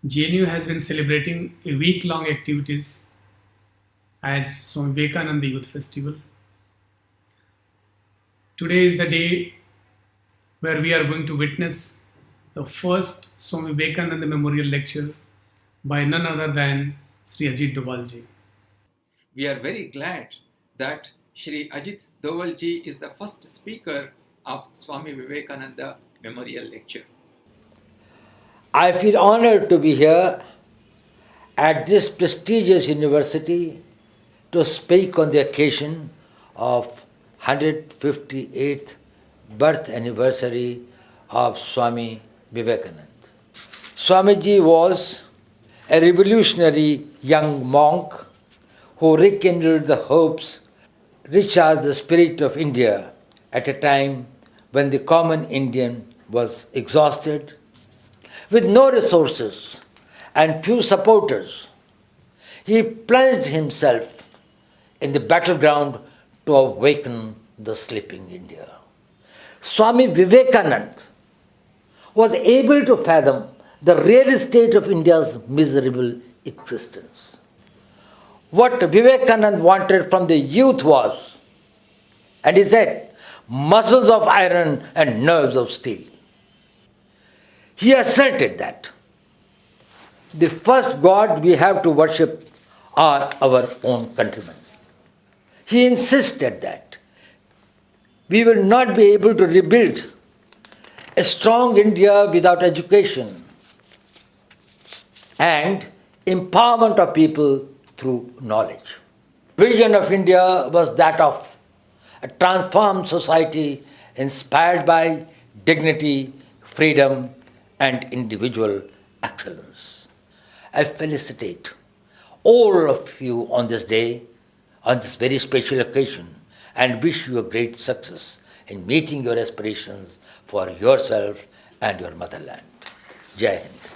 JNU has been celebrating a week-long activities as Swami Vivekananda Youth Festival. Today is the day where we are going to witness the first Swami Vivekananda Memorial Lecture by none other than Sri Ajit Dovalji. We are very glad that Sri Ajit Dovalji is the first speaker of Swami Vivekananda Memorial Lecture. I feel honored to be here at this prestigious university to speak on the occasion of 158th birth anniversary of Swami Vivekananda. Swamiji was a revolutionary young monk who rekindled the hopes, recharged the spirit of India at a time when the common Indian was exhausted, with no resources and few supporters. He plunged himself in the battleground to awaken the sleeping India. Swami Vivekananda was able to fathom the real state of India's miserable existence. What Vivekananda wanted from the youth was, and he said, muscles of iron and nerves of steel. He asserted that the first God we have to worship are our own countrymen. He insisted that we will not be able to rebuild a strong India without education and empowerment of people through knowledge. Vision of India was that of a transformed society inspired by dignity, freedom, and individual excellence. I felicitate all of you on this day, on this very special occasion, and wish you a great success in meeting your aspirations for yourself and your motherland. Jai Hind.